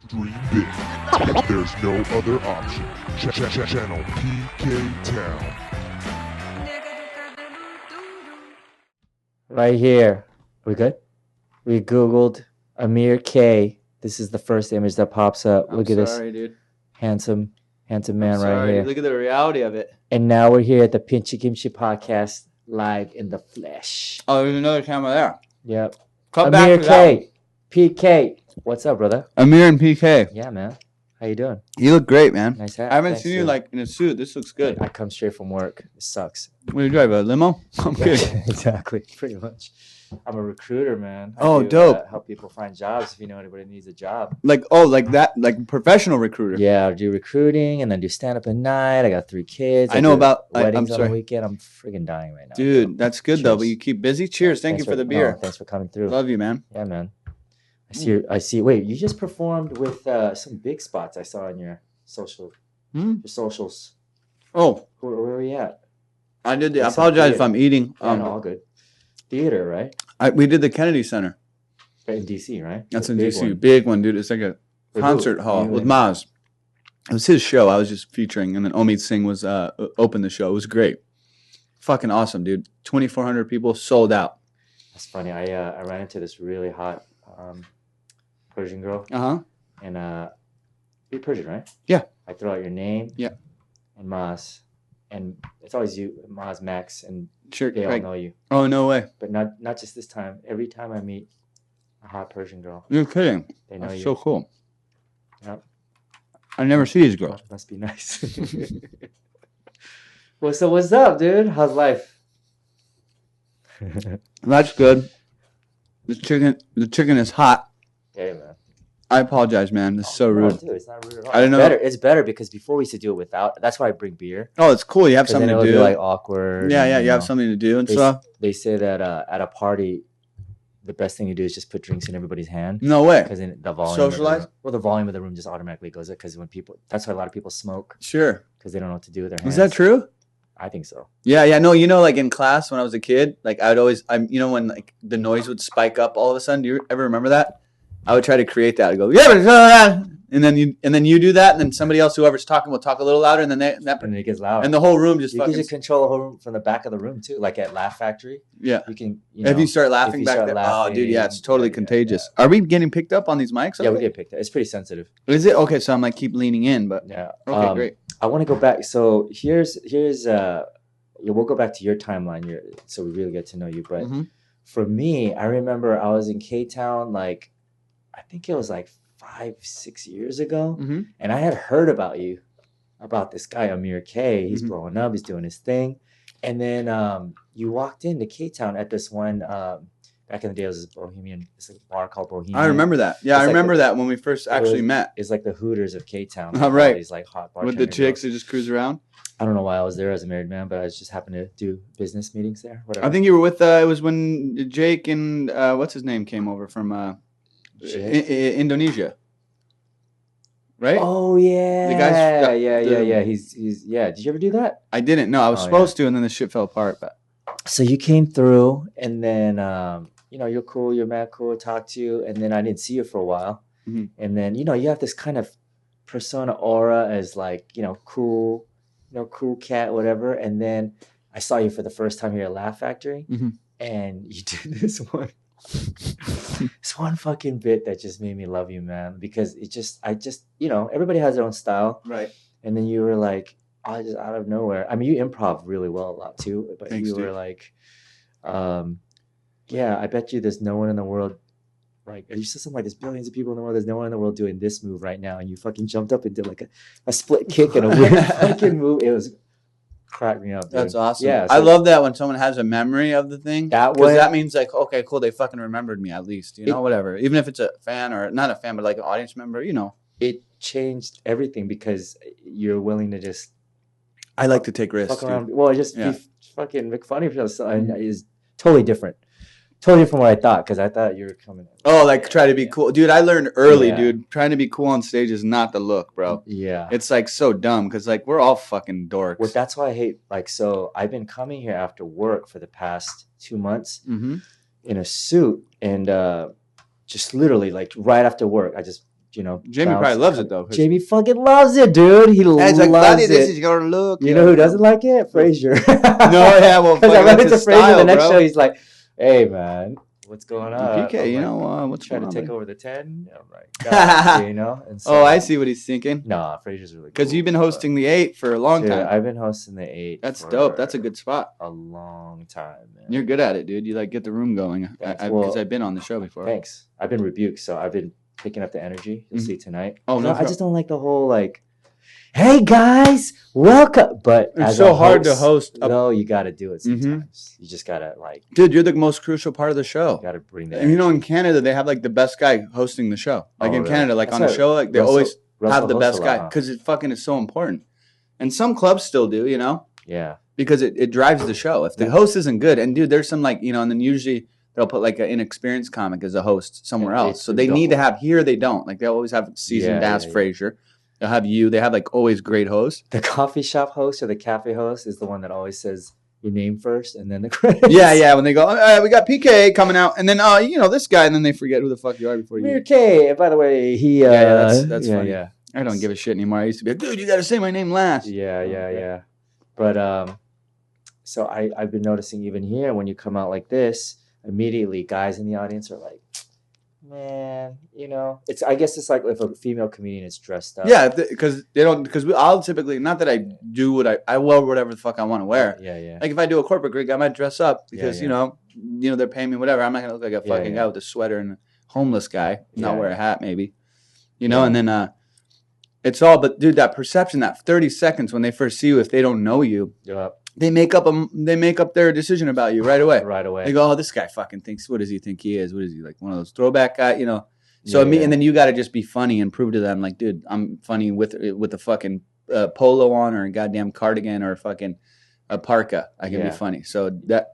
Dream big. There's no other option. Channel PK Town. Right here. We good? We Googled Amir K. This is the first image that pops up. Look at this Dude. handsome man Sorry, right here. Look at the reality of it. And now we're here at the Pinchy Kimchi podcast, live in the flesh. Oh, there's another camera there. Yep. Cut Amir back to that K. PK. What's up, brother? one. Amir and PK. Yeah, man. How you doing? You look great, man. Nice hat. I haven't Thanks, seen you dude. like in a suit. This looks good. I come straight from work. It sucks. What do you drive, a limo? I'm kidding. Exactly. Pretty much. I'm a recruiter, man. Oh, dope. Help people find jobs if you know anybody needs a job. like that, like professional recruiter. Yeah, I do recruiting and then do stand up at night. I got 3 kids. I know do about- weddings I'm on the sorry. weekend. I'm friggin' dying right now. Dude, that's good though. Cheers. But you keep busy. Cheers. Thank you for the beer. Thanks for coming through. Love you, man. Yeah, man. I see. Wait, you just performed with some big spots I saw on your socials. Oh, Where were we at? I did. I That's apologize okay. if I'm eating. No, all good. Theater, right? We did the Kennedy Center. Right in DC, right? That's The in big DC. one. Big one, dude. It's like a With who? concert hall You with and- Maz. It was his show. I was just featuring, and then Omid Singh was opened the show. It was great. Fucking awesome, dude. 2,400 people sold out. That's funny. I ran into this really hot Persian girl, and you're Persian, right? Yeah. I throw out your name. Yeah. And Maz, and it's always you, Maz, Max, and Sure. they all Right. know you. Oh, no way. But not just this time. Every time I meet a hot Persian girl, You're kidding. they know That's you. so cool. Yep. I never see these girls. Must be nice. Well, so what's up, dude? How's life? That's good. The chicken is hot. Hey, man. I apologize, man. This is so No, rude. dude, it's not rude at all. I didn't It's know- better. It's better because before we used to do it without. That's why I bring beer. Oh, it's cool. You have 'Cause something then to it would do. be like awkward. yeah, and, yeah. You have know, something to do and they, stuff. they say that at a party, the best thing to do is just put drinks in everybody's hand. No way. Because then the volume. Socialize? Of the room, well, the volume of the room just automatically goes up. Because when people, that's why a lot of people smoke Sure. because they don't know what to do with their hands. Is that true? I think so. Yeah. No, like in class when I was a kid, like I'd always, when like the noise would spike up all of a sudden. Do you ever remember that? I would try to create that. I'd go, yeah, but and then you do that, and then somebody else, whoever's talking, will talk a little louder, and then And then it gets loud. and the whole room just you fucking can just control the whole room from the back of the room too, like at Laugh Factory. yeah. You can. If you start laughing you back start there, laughing, oh, dude, yeah, it's totally yeah, contagious. Are we getting picked up on these mics? Yeah, we okay? get picked up. It's pretty sensitive. Is it okay? So I'm like keep leaning in, but Yeah. okay, great. I want to go back. So here's we'll go back to your timeline. So we really get to know you. But Mhm. for me, I remember I was in K-Town, like I think it was like 5-6 years ago, Mhm. and I had heard about you, about this guy Amir K. He's Mhm. blowing up. He's doing his thing, and then you walked into K-Town at this one. Back in the day, it was this Bohemian. It's a bar called Bohemian. I remember that. Yeah, It's I like remember that when we first actually was- met It's like the Hooters of K-Town. Oh, right. All these like hot with the bartender chicks girls. that just cruise around. I don't know why I was there as a married man, but I just happened to do business meetings there. Whatever. I think you were with. It was when Jake and what's his name came over from Jake? Indonesia, right? Oh yeah, The guy's- yeah. He's yeah. Did you ever do that? I didn't. No, I was Oh, supposed to, and then the shit fell apart. But So you came through, and then you're cool, you're mad cool, talk to you, and then I didn't see you for a while, Mhm. and then you have this kind of persona aura as like cool, cool cat, whatever, and then I saw you for the first time here at Laugh Factory, Mhm. and you did this one. It's one fucking bit that just made me love you, man, because I just everybody has their own style, right. and then you were like, just out of nowhere. I mean, you improv really well a lot too, but Thanks, you were dude. like, yeah, I bet you there's no one in the world. Like, you said something like there's billions of people in the world. There's no one in the world doing this move right now, and you fucking jumped up and did like a split kick and a weird fucking move. It was cracked me up. Dude. That's awesome. Yeah, I so love that when someone has a memory of the thing. That Because way- that means like, okay, cool, they fucking remembered me at least. Whatever. Even if it's a fan or not a fan, but like an audience member. It changed everything because you're willing to just I like to take risks. fuck around. Dude. Well, just Yeah. be fucking make fun of yourself. And is totally different. Totally different from what I thought, because I thought you were coming. Oh, like try to be cool, dude. I learned early, Yeah. dude. Trying to be cool on stage is not the look, bro. Yeah. It's like so dumb because like we're all fucking dorks. Well, that's why I hate, like, so I've been coming here after work for the past 2 months Mm-hmm. in a suit, and just literally, like, right after work, I just Jamie bounce- probably loves it though. 'cause- Jamie fucking loves it, dude. He loves it. this is your look. You know who doesn't like it? Frasier. No, yeah, well, because I fucking went that's into his Frasier the style, next bro. show. He's like, "Hey, man, what's going on?" PK, I'm you like, know what's trying going to on? take there? over the 10. I'm like, God, And so, Oh, I see what he's thinking. Nah, Frasier's really cool. Because you've been hosting the 8 for a long Dude, time. I've been hosting the 8. That's for dope. That's a good spot. a long time, man. You're good at it, dude. You like get the room going. Thanks. Because Well, I've been on the show before. Thanks. I've been rebuked, so I've been picking up the energy. You'll Mhm. see tonight. Oh, no, I just don't like the whole like, "Hey guys, welcome." But It's as so a hard to host a- No, you got to do it Mhm. sometimes. You just gotta like, Dude, you're the most crucial part of the show. gotta bring the. And you know, in energy. Canada, they have like the best guy hosting the show. Like Oh, in really? Canada, like That's on the why show, like they Russell- always Russell have the hosts best a lot, guy huh? because it fucking is so important. And some clubs still do, you know, Yeah. because it drives the show. If the host isn't good, and dude, there's some like, you know, and then usually they'll put like an inexperienced comic as a host somewhere And else. So they they need to don't. have, here they don't. Like they always have seasoned Yeah, ass yeah. Frasier. They'll have you. They have like always great hosts. The coffee shop host or the cafe host is the one that always says your name first and then the credits. Yeah, yeah. When they go, we got PK coming out, and then you know, this guy, and then they forget who the fuck you are before you. Amir K. By the way, he. that's yeah, funny. Yeah. I don't give a shit anymore. I used to be like, dude, you got to say my name last. Yeah. But so I've been noticing even here when you come out like this, immediately guys in the audience are like, "Man, I guess it's like if a female comedian is dressed up." Yeah, because I'll typically, not that I do what I wear whatever the fuck I want to wear. Yeah. Like if I do a corporate gig, I might dress up because Yeah. you know they're paying me whatever. I'm not gonna look like a fucking Yeah. guy with a sweater and a homeless guy, not Yeah. wear a hat maybe, you know. Yeah. And then it's all, but dude, that perception, that 30 seconds when they first see you, if they don't know you, Yep. they make up their decision about you right away. Right away. They go, oh, this guy fucking thinks. What does he think he is? What is he, like one of those throwback guys? You know. So Yeah. and then you got to just be funny and prove to them, like, dude, I'm funny with a fucking polo on or a goddamn cardigan or a fucking a parka. I can Yeah. be funny. So that,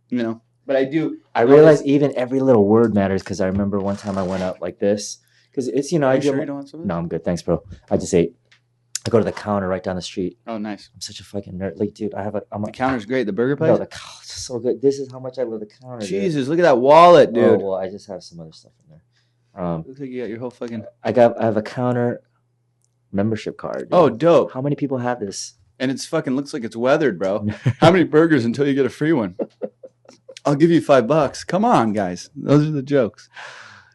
you know. But I do. I realize even every little word matters because I remember one time I went up like this because it's Are I you do. sure you don't want some? No, I'm good. Thanks, bro. I just ate. I go to the counter right down the street. Oh, nice. I'm such a fucking nerd. Like, dude, I'm The counter's great. The burger place. No, it's so good. This is how much I love the counter. dude. Jesus, look at that wallet, dude. Oh, well, I just have some other stuff in there. Looks like you got your whole fucking. I have a counter membership card. dude. Oh, dope. How many people have this? And it's fucking looks like it's weathered, bro. How many burgers until you get a free one? I'll give you $5. Come on, guys. Those are the jokes.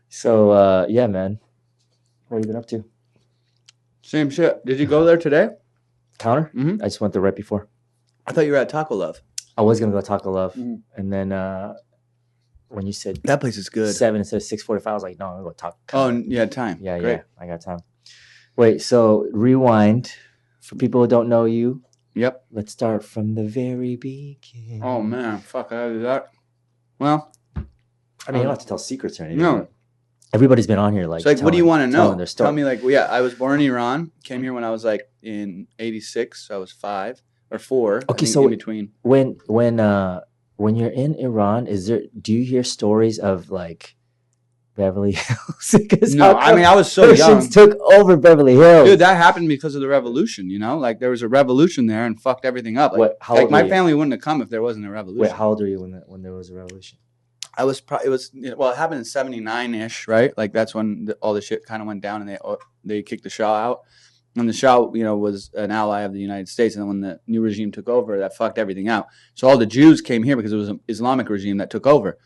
So yeah, man. What have you been up to? Same shit. Did you go there today? Counter? Mhm. I just went there right before. I thought you were at Taco Love. I was gonna go Taco Love, Mhm. and then when you said That place is good. 7 instead of 6:45, I was like, no, I'm gonna go Taco. Oh, yeah, time. yeah, Great. yeah, I got time. Wait, so rewind for people who don't know you. Yep. Let's start from the very beginning. Oh, man. Fuck, I gotta do that. Well, I mean, you don't have to tell secrets or anything. No. but Everybody's been on here like. so like, what do you want to know? telling their story. Tell me, like, well, yeah, I was born in Iran. Came here when I was like in '86. So I was 5 or 4. I Okay, think, so in between. when you're in Iran, do you hear stories of like Beverly Hills? Because No, how I mean, come I was so young. Persians took over Beverly Hills. Dude, that happened because of the revolution, you know? Like, there was a revolution there and fucked everything up. Like, What- how like old my were you? family wouldn't have come if there wasn't a revolution. Wait, how old were you when there was a revolution? I was probably, well, it happened in 79-ish, right? Like, that's when all the shit kind of went down and they kicked the Shah out. And the Shah, you know, was an ally of the United States. And then when the new regime took over, that fucked everything out. So all the Jews came here because it was an Islamic regime that took over.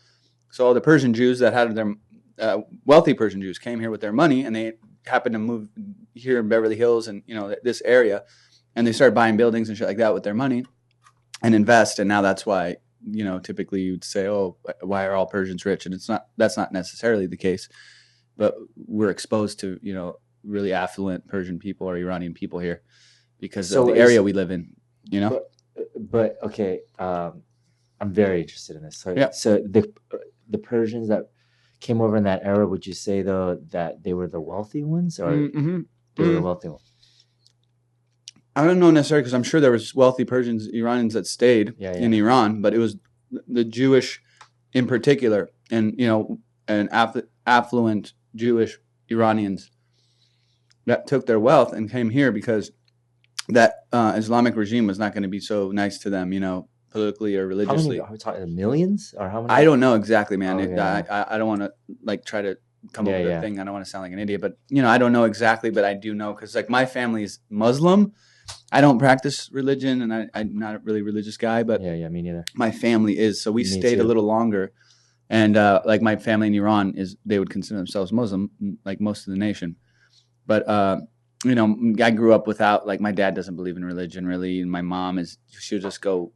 So all the Persian Jews that had their wealthy Persian Jews came here with their money, and they happened to move here in Beverly Hills and, you know, this area. And they started buying buildings and shit like that with their money and invest. And now that's why, you know, typically you'd say, oh, why are all Persians rich? And that's not necessarily the case. But we're exposed to, you know, really affluent Persian people or Iranian people here because So of the area we live in, you know? But okay, I'm very interested in this. So, Yeah. so the Persians that came over in that era, would you say though that they were the wealthy ones, or Mm-hmm. they were the wealthy ones? I don't know necessarily because I'm sure there was wealthy Persians, Iranians that stayed Yeah, in Iran, but it was the Jewish in particular and, you know, and affluent Jewish Iranians that took their wealth and came here because that Islamic regime was not going to be so nice to them, you know, politically or How religiously. many are we talking? Millions or how many? I don't know exactly, man. Oh, yeah. I don't want to like try to come up with a thing. I don't want to sound like an idiot, but I don't know exactly, but I do know because like my family is Muslim. I don't practice religion, and I'm not a really religious guy, but yeah, me neither. my family is, so we stayed a little longer. And like my family in Iran they would consider themselves Muslim, like most of the nation. But I grew up without, like, my dad doesn't believe in religion really, and my mom she'll just go,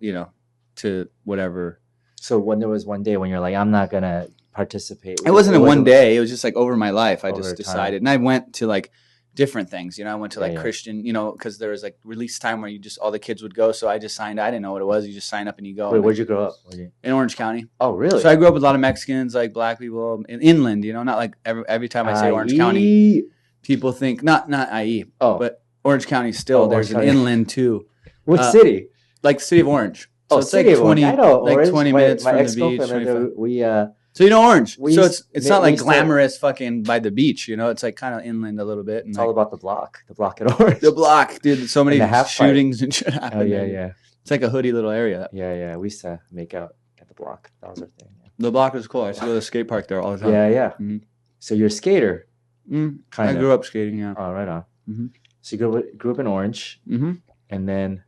to whatever. So when there was one day when you're like, I'm not gonna participate. It wasn't one day. It was just like over my life. I just decided, time. and I went to like different things. I went to like Christian, because there was like release time where all the kids would go. So I just signed. I didn't know what it was. You just sign up and you go. Wait, where'd you grow up? In Orange County. Oh, really? So I grew up with a lot of Mexicans, like black people, inland. Not like every time I say Orange County, people think not IE, but Orange County still. There's an inland too. What city? Like the city of Orange. So it's like 20, like 20 minutes from the beach. So Orange. So it's not like glamorous fucking by the beach, It's like kind of inland a little bit. And it's all about the block at Orange. The block, dude. So many shootings and shit happen. Oh, yeah. It's like a hoodie little area. Yeah. We used to make out at the block. That was our thing. Yeah. The block was cool. I used to go to the skate park there all the time. Yeah. Mm-hmm. So you're a skater. I grew up skating, yeah. Oh, right on. Mm-hmm. So you grew up in Orange. Mm-hmm. And then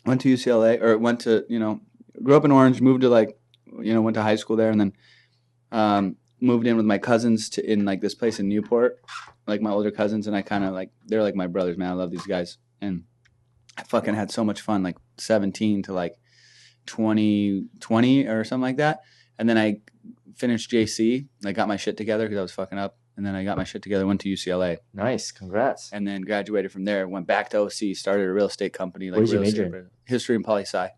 went to UCLA, or went to, grew up in Orange, moved to went to high school there, and then moved in with my cousins in like this place in Newport, like my older cousins, and I kind of like, they're like my brothers, man. I love these guys. And I fucking had so much fun, like 17 to like 20 or something like that. And then I finished JC. I got my shit together because I was fucking up. And then I got my shit together, went to UCLA. Nice, congrats. And then graduated from there, went back to OC, started a real estate company. Like what was your major in? History and poli-sci.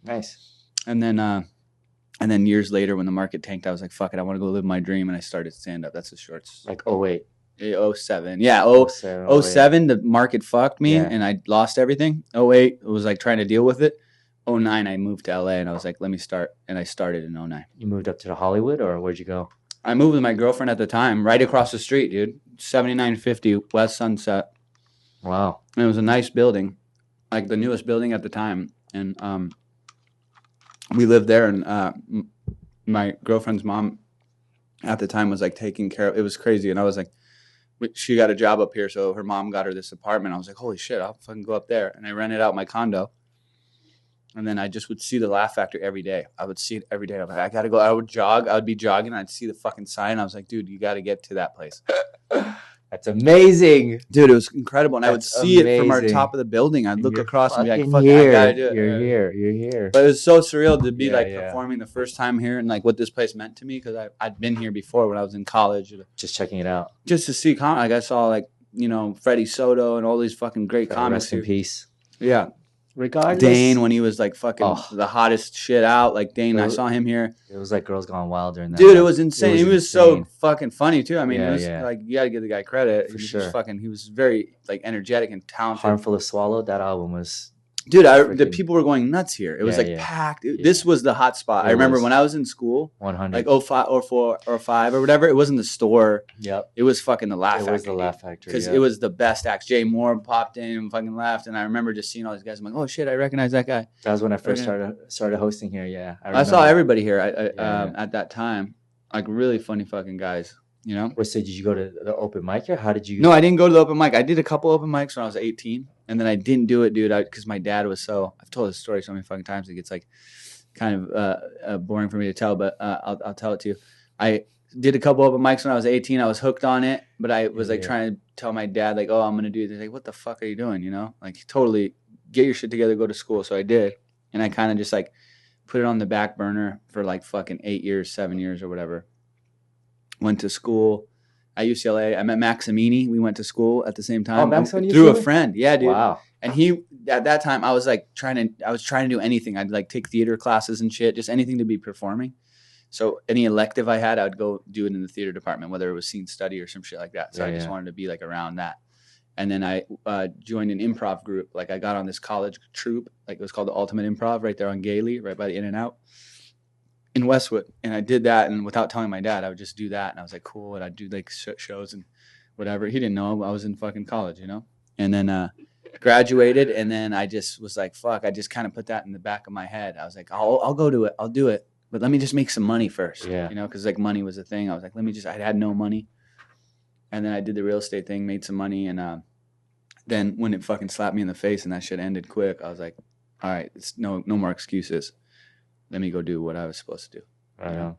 Nice. And then years later, when the market tanked, I was like, fuck it, I want to go live my dream. And I started stand-up. That's the shorts. Like 08. 07. Yeah, 07, the market fucked me, and I lost everything. 08, it was like trying to deal with it. 09, I moved to LA, and I was like, let me start. And I started in 09. You moved up to Hollywood, or where'd you go? I moved with my girlfriend at the time, right across the street, dude. 7950 West Sunset. Wow. And it was a nice building, like the newest building at the time. And we lived there, and my girlfriend's mom at the time was like taking care of it. Was crazy. And I was like, she got a job up here, so her mom got her this apartment. I was like, holy shit, I'll fucking go up there. And I rented out my condo. And then I just would see the Laugh Factory every day. I would see it every day. I'm like, I got to go. I would jog. I would be jogging. And I'd see the fucking sign. I was like, dude, you got to get to that place. That's amazing. Dude, it was incredible. And I would see it from our top of the building. I'd look across and be like, fuck, I got to do it. You're here. But it was so surreal to be performing the first time here and like what this place meant to me, because I'd been here before when I was in college. Just checking it out. Just to see like I saw like, Freddie Soto and all these fucking great comics. Rest in peace. Yeah. Regardless. Dane, when he was like fucking the hottest shit out, like Dane, I saw him here. It was like Girls Gone Wild during that. Dude, it was insane. He was so fucking funny too. I mean, it was like, you gotta give the guy credit. For sure. He was very like energetic and talented. Harmful to Swallow, that album was. Dude, the people were going nuts here. It was packed. This was the hot spot. I remember when I was in school, 100, like 05 or 4 or 5 or whatever. It wasn't the store. Yep. It was fucking the Laugh Factory. It was the Laugh Factory. Because it was the best acts. Jay Moore popped in and fucking laughed. And I remember just seeing all these guys. I'm like, oh shit, I recognize that guy. That was when I first started hosting here. Yeah. I saw everybody here at that time. Like really funny fucking guys. So did you go to the open mic here? How did you? No, I didn't go to the open mic. I did a couple open mics when I was 18, and then I didn't do it, dude, because my dad was so. I've told this story so many fucking times it gets like kind of boring for me to tell, but I'll tell it to you. I did a couple open mics when I was 18. I was hooked on it, but I was like trying to tell my dad like, oh, I'm gonna do this. Like, what the fuck are you doing? Like totally get your shit together, go to school. So I did, and I kind of just like put it on the back burner for like fucking 8 years, 7 years, or whatever. Went to school at UCLA. I met Maximini. We went to school at the same time. Oh, Max went to through UCLA? A friend. Yeah, dude. Wow. And at that time, I was trying to do anything. I'd like take theater classes and shit, just anything to be performing. So any elective I had, I would go do it in the theater department, whether it was scene study or some shit like that. So I just wanted to be like around that. And then I joined an improv group. Like I got on this college troupe. Like it was called the Ultimate Improv right there on Gailey, right by the In-N-Out in Westwood. And I did that. And without telling my dad, I would just do that. And I was like, cool. And I'd do like shows and whatever. He didn't know I was in fucking college, And then graduated. And then I just was like, fuck. I just kind of put that in the back of my head. I was like, I'll go to it. I'll do it. but let me just make some money first. Yeah. You know, because like money was a thing. I was like, let me just. I had no money, and then I did the real estate thing, made some money, and then when it fucking slapped me in the face and that shit ended quick, I was like, all right, it's no more excuses. Let me go do what I was supposed to do. Right on.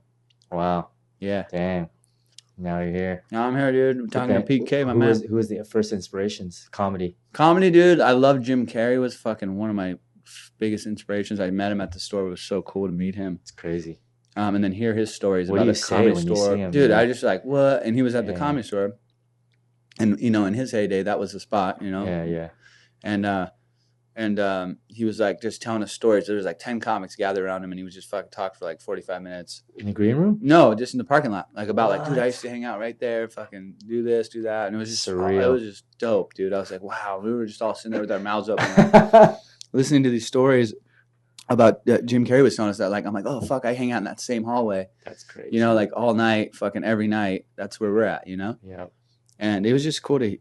Wow. Yeah. Damn. Now you're here. Now I'm here, dude. I'm talking to PK, my man. Who was the first inspirations? Comedy. Comedy, dude. I love Jim Carrey. Was fucking one of my biggest inspirations. I met him at the store. It was so cool to meet him. It's crazy. And then hear his stories What about do you the say comedy when you store. see him, Dude, man? I just like, what? And he was at the Yeah. comedy store. And, you know, in his heyday, that was the spot, you know? Yeah. And he was like just telling us stories. There was like 10 comics gathered around him, and he was just fucking talk for like 45 minutes. In the green room? No, just in the parking lot. Like about like, dude, What? I used to hang out right there, fucking do this, do that. And it was just Surreal. It was just dope, dude. I was like, wow. We were just all sitting there with our mouths open, like, listening to these stories about Jim Carrey was telling us that. Like, I'm like, oh, fuck, I hang out in that same hallway. That's crazy. You know, like all night, fucking every night. That's where we're at, you know? Yeah. And it was just cool to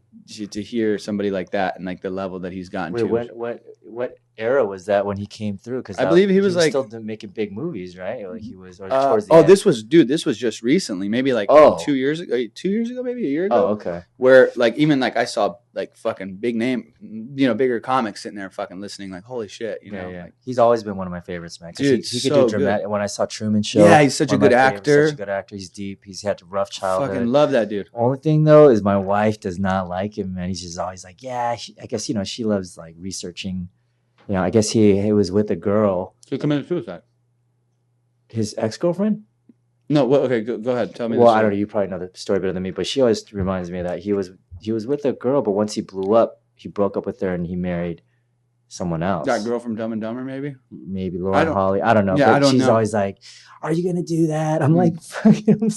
hear somebody like that and like the level that he's gotten Wait, to. what era was that when he came through? Because I believe he was like still making big movies, right? Like he was. Or towards the end. this was just recently, maybe like 2 years ago. 2 years ago, maybe a year ago. Oh, okay. Where like even like I saw like fucking big name, you know, bigger comics sitting there fucking listening, like holy shit, you know. Yeah. Like, He's always been one of my favorites, man. 'Cause Dude, he could so do dramatic. When I saw Truman Show, yeah, he's such a one of good my favorites, actor. Such a good actor. He's deep. He's had a rough childhood. Fucking love that dude. Only thing though is my wife does not like him, man. He's just always like, yeah. I guess she loves like researching. You know, I guess he was with a girl, So committed suicide. his ex-girlfriend. No, well, okay, go ahead. Tell me. Well, the I story. don't know. You probably know the story better than me, but she always reminds me of that he was with a girl, but once he blew up, he broke up with her and he married someone else. That girl from Dumb and Dumber, maybe. Maybe I Lauren don't- Holly. I don't know. Yeah, but I don't she's know. always like, "Are you gonna do that?" I'm Mm. like, "Fucking."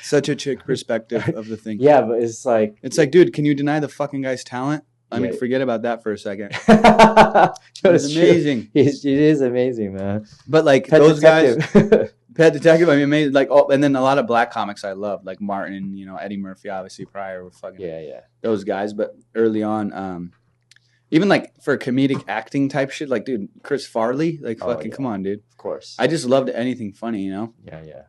Such a chick perspective of the thing. Yeah, but it's like, It's like, dude, can you deny the fucking guy's talent? I mean, Yeah. forget about that for a second. it's It's amazing. It is amazing, man. But like Pet those guys, Detective. Pet Detective, I mean, amazing. Like, and then a lot of black comics I love, like Martin, you know, Eddie Murphy, obviously prior were fucking yeah. those guys. But early on, even like for comedic acting type shit, like dude, Chris Farley, like Oh, fucking yeah. come on, dude. Of course. I just loved anything funny, you know. Yeah.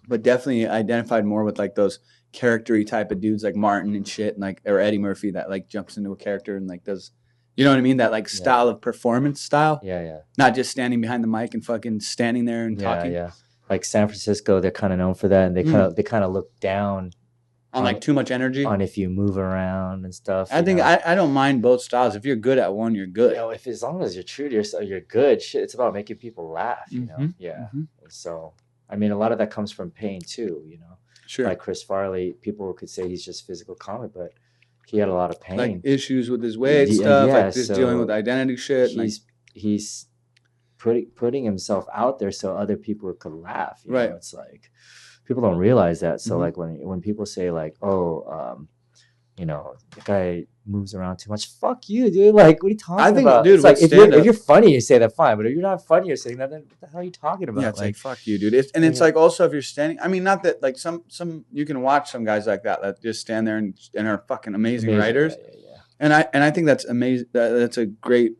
But definitely identified more with like those character-y type of dudes like Martin and shit, and like or Eddie Murphy that like jumps into a character and like does, you know what I mean? That like style of performance style, Yeah. not just standing behind the mic and fucking standing there and talking Yeah. Like San Francisco, they're kind of known for that, and they kind of look down on like too much energy. on if you move around and stuff. I think I don't mind both styles. If you're good at one, you're good. you know, if as long as you're true to yourself, you're good. Shit, it's about making people laugh. You know, Mhm, yeah. mhm. So, I mean, a lot of that comes from pain too. You know, Sure. like Chris Farley, people could say he's just physical comic, but he had a lot of pain. Like issues with his weight Yeah, stuff, yeah, like just so dealing with identity shit. and, like, he's putting himself out there so other people could laugh. You Right. know? It's like people don't realize that. So Mhm. like when people say like, oh, you know, the guy moves around too much. Fuck you, dude. Like, what are you talking I think, about? dude, It's like with if stand-up- you're funny, you say that fine. But if you're not funny, you're saying that. Then what the hell are you talking about? yeah, it's like, like fuck you, dude. It's Yeah. like also if you're standing. I mean, not that like some you can watch some guys like that just stand there and are fucking amazing writers. Yeah. And I think that's amazing. That's a great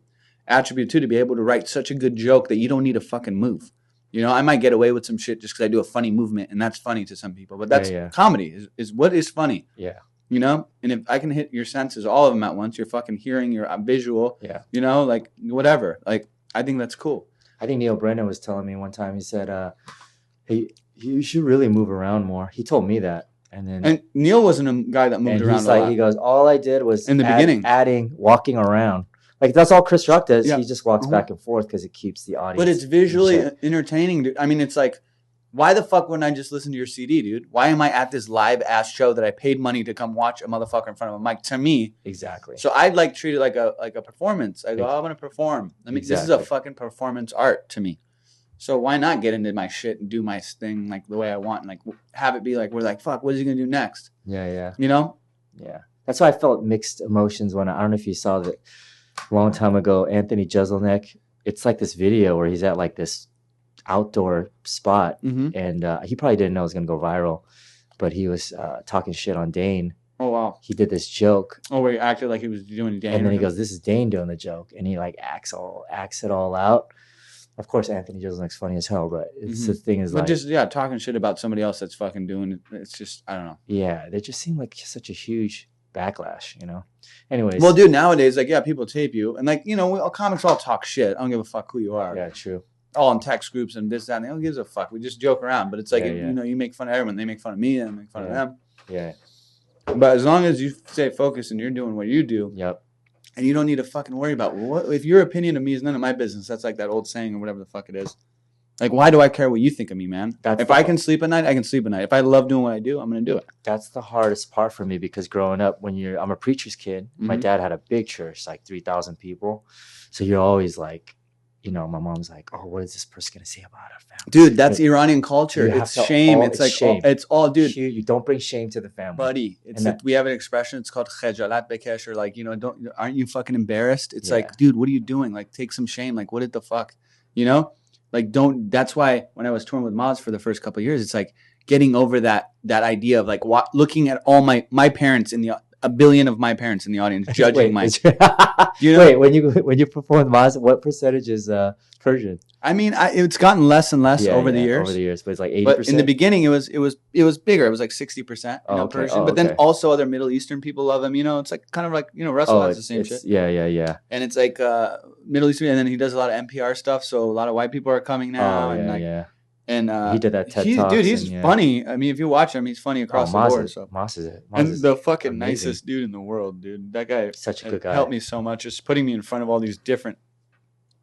attribute too, to be able to write such a good joke that you don't need to fucking move. You know, I might get away with some shit just because I do a funny movement, and that's funny to some people. But that's Yeah. comedy is what is funny. Yeah. You know, and if I can hit your senses, all of them at once, you're fucking hearing, your visual. Yeah. You know, like whatever. Like I think that's cool. I think Neil Brennan was telling me one time. He said, "Hey, you should really move around more." He told me that, and then And Neil wasn't a guy that moved and around he's a like, lot. he goes, all I did was In the beginning. adding walking around. Like that's all Chris Rock does. Yeah. He just walks Mhm. back and forth because it keeps the audience. But it's visually in check. entertaining, dude. I mean, it's like, why the fuck wouldn't I just listen to your CD, dude? Why am I at this live ass show that I paid money to come watch a motherfucker in front of a mic? To me, Exactly. so I'd like treat it like a performance. I go, oh, I'm gonna perform. I mean, this is a Exactly. fucking performance art to me. So why not get into my shit and do my thing like the way I want and like have it be like we're like, fuck, what is he gonna do next? Yeah. You know? That's why I felt mixed emotions when I don't know if you saw that a long time ago. Anthony Jeselnik. It's like this video where he's at like this outdoor spot, Mm-hmm. and he probably didn't know it was gonna go viral, but he was talking shit on Dane. Oh wow. He did this joke, Oh, where he acted like he was doing a game. and then he goes, "This is Dane doing the joke," and he like acts it all out. Of course, Anthony Jeselnik's funny as hell, but it's the thing is But like, just talking shit about somebody else that's fucking doing it. It's just I don't know. yeah, they just seem like such a huge backlash, you know. Anyways, Well, dude, nowadays, like, yeah, people tape you, and like, you know, comics all talk shit. I don't give a fuck who you are. yeah, true. All in text groups and this, that, and they don't give a fuck. We just joke around, but it's like, Yeah, you know, you make fun of everyone. They make fun of me, and I make fun of them. Yeah. But as long as you stay focused and you're doing what you do, Yep. and you don't need to fucking worry about what if your opinion of me is none of my business. That's like that old saying or whatever the fuck it is. Like, why do I care what you think of me, man? If I can sleep at night, I can sleep at night. If I love doing what I do, I'm gonna do it. That's the hardest part for me because growing up, I'm a preacher's kid. My dad had a big church, like 3,000 people. So you're always like, you know, my mom's like, oh, what is this person gonna say about our family? Dude, that's Iranian culture. You have It's to shame. all- It's it's like shame. it's all, dude. You don't bring shame to the family, Buddy, it's And we have an expression. It's called khajalat bekesh, or like, you know, aren't you fucking embarrassed? It's Yeah. like, dude, what are you doing? Like, take some shame. Like, what the fuck, you know? Like, don't. That's why when I was touring with Moz for the first couple of years, it's like getting over that idea of like looking at all my parents in a billion of my parents in the audience judging my. You know? Wait, when you perform Maz, what percentage is Persian? I mean, it's gotten less and less over the years. Over the years, but it's like 80%. But in the beginning, it was bigger. It was like 60%. Oh, okay. Persian. Oh, but then okay. also other Middle Eastern people love him. You know, it's like kind of like, you know, Russell has the same shit. Yeah. And it's like Middle Eastern, and then he does a lot of NPR stuff. So a lot of white people are coming now. And he did that TED Talks. Dude, he's funny. I mean, if you watch him, he's funny across the board. So. Moss is And the fucking amazing. nicest dude in the world, dude. That guy Such a good guy. helped me so much. Just putting me in front of all these different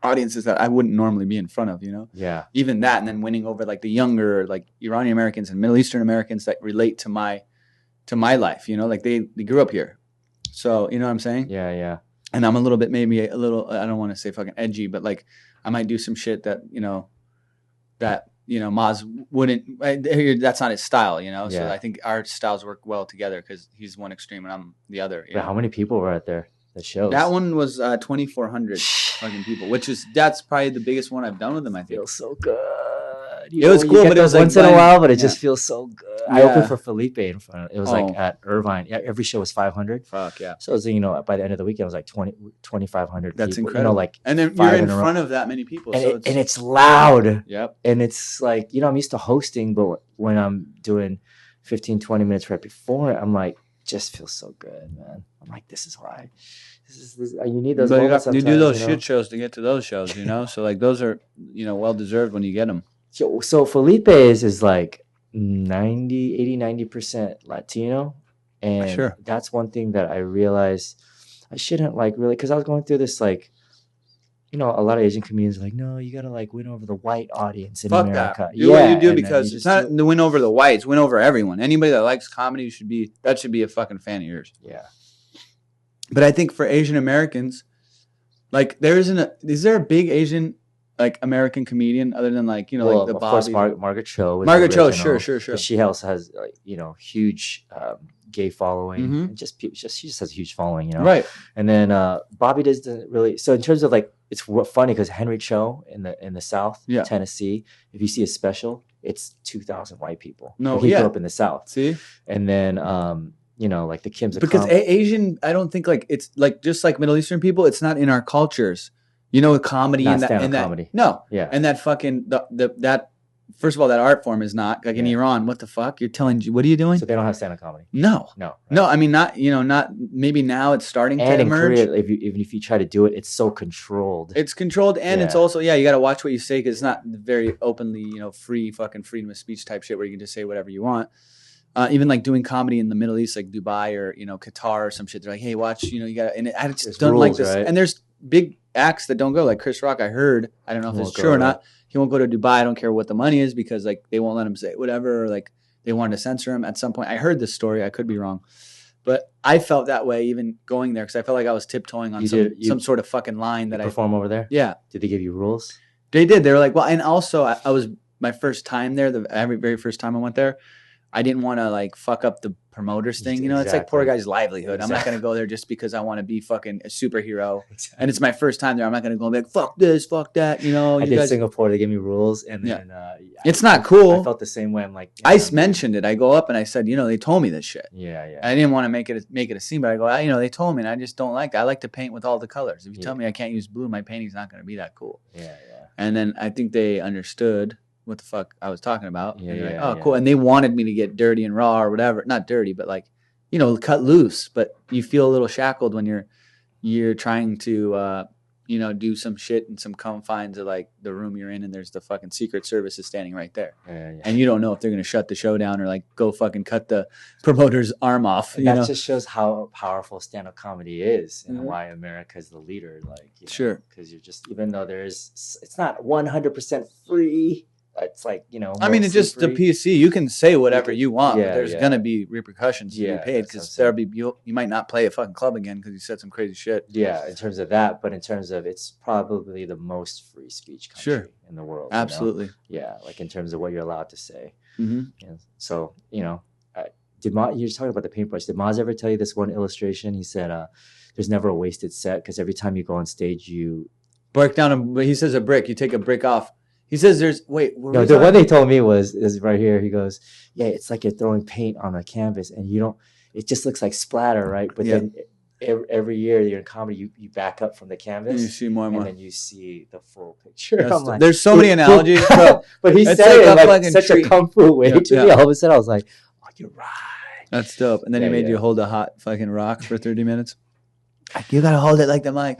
audiences that I wouldn't normally be in front of, you know? Yeah. Even that, and then winning over like the younger, like Iranian Americans and Middle Eastern Americans that relate to my life, you know? Like they grew up here. So, you know what I'm saying? Yeah. And I'm maybe a little, I don't want to say fucking edgy, but like I might do some shit that, you know, Maz wouldn't, that's not his style, you know? So I think our styles work well together because he's one extreme and I'm the other. But how many people were out there? The shows? That one was 2,400 fucking people, that's probably the biggest one I've done with him, I think. Feels so good. It was cool, but it was like once in a while, but it just feels so good. I Yeah. opened for Felipe in front of it. Was like at Irvine. Yeah, every show was 500. Fuck yeah. So it was, you know, by the end of the weekend, it was like 2,500 That's people. incredible. You know, like, and then you're in front of that many people. and it's loud. Yep. And it's like, you know, I'm used to hosting, but when I'm doing 15, 20 minutes right before it, I'm like, just feels so good, man. I'm like, this is why. You need those moments you do those you know? shit shows to get to those shows, you know? So like those are, you know, well deserved when you get them. So Felipe is like 90% Latino. And that's one thing that I realized I shouldn't like really, because I was going through this like, you know, a lot of Asian comedians are like, no, you got to like win over the white audience in America. That. Do what you do because it's not to win over the whites, win over everyone. Anybody that likes comedy should be a fucking fan of yours. Yeah. But I think for Asian Americans, like is there a big Asian like American comedian other than like, you know, like the Bobby? Of course, Margaret Cho. Margaret Cho, sure. But she also has, like, you know, huge gay following. And she just has a huge following, you know. Right. And then Bobby doesn't really. So in terms of like, it's funny because Henry Cho in the South, Tennessee, if you see a special, it's 2,000 white people. No, he grew up in the South. See, and then you know, like the Kims. Because Asian, I don't think like it's like just like Middle Eastern people, it's not in our cultures. You know, comedy not and that comedy. No, yeah, and that fucking that. First of all, that art form is not like in Iran. What the fuck? You're telling? What are you doing? So they don't have stand-up comedy. No. Right. I mean, not maybe now it's starting to emerge. And in Korea, even if you try to do it, it's so controlled. It's controlled, and it's also you got to watch what you say because it's not very openly, you know, free fucking freedom of speech type shit where you can just say whatever you want. Even like doing comedy in the Middle East, like Dubai or, you know, Qatar or some shit. They're like, hey, watch, you know, you got to, and I just don't like this. Right? And there's big acts that don't go, like Chris Rock. I heard, I don't know if it's true or not. He won't go to Dubai. I don't care what the money is because like they won't let him say whatever. Or, like they wanted to censor him at some point. I heard this story. I could be wrong, but I felt that way even going there because I felt like I was tiptoeing on some sort of fucking line that I perform over there. Yeah. Did they give you rules? They did. They were like, well, and also I was my first time there. The very first time I went there. I didn't want to like fuck up the promoters thing. You know, it's like poor guy's livelihood. I'm not going to go there just because I want to be fucking a superhero. And it's my first time there. I'm not going to go and be like, fuck this, fuck that. You know, I did Singapore. They gave me rules. And then it's not cool. I felt the same way. I'm like, I mentioned it. I go up and I said, you know, they told me this shit. Yeah. I didn't want to make it a scene, but I go, you know, they told me and I just don't like it. I like to paint with all the colors. If you tell me I can't use blue, my painting's not going to be that cool. Yeah. And then I think they understood what the fuck I was talking about. Yeah, And they're like, yeah, oh, yeah. cool. And they wanted me to get dirty and raw or whatever. Not dirty, but like, you know, cut loose. But you feel a little shackled when you're trying to, you know, do some shit in some confines of like the room you're in, and there's the fucking Secret Service is standing right there. Yeah. And you don't know if they're going to shut the show down or like go fucking cut the promoter's arm off. You That know? just shows how powerful stand-up comedy is and Mhm. why America's the leader. Like, you know, Sure. because you're just, even though it's not 100% free. It's like, you know, I mean, it's mostly just the free. PC. You can say whatever can- you want, yeah, but there's yeah. gonna be repercussions to Yeah, be paid that's what I'm because there'll be you might not play a fucking club again because you said some crazy shit. Yeah, in terms of that, but in terms of it's probably the most free speech country Sure. in the world. you know? Absolutely. Yeah, like in terms of what you're allowed to say. Mm-hmm. Yeah. So, you know, you're talking about the paintbrush. Did Maz ever tell you this one illustration? He said, there's never a wasted set because every time you go on stage, you... Break down he says a brick. You take a brick off. He says there's No, the one they told me is right here. He goes, yeah, it's like you're throwing paint on a canvas and you don't... It just looks like splatter, right? But Yeah. then every year you're in comedy, you back up from the canvas. And you see more and more. And then you see the full picture. I'm like, There's so many analogies, bro. But he It's said it like in a like fucking such tree. a kung fu way Yeah, to me. yeah. All of a sudden, I was like, "Oh, you're right." That's dope. And then he Yeah, made yeah. you hold a hot fucking rock for 30 minutes. Like, you gotta hold it like the mic.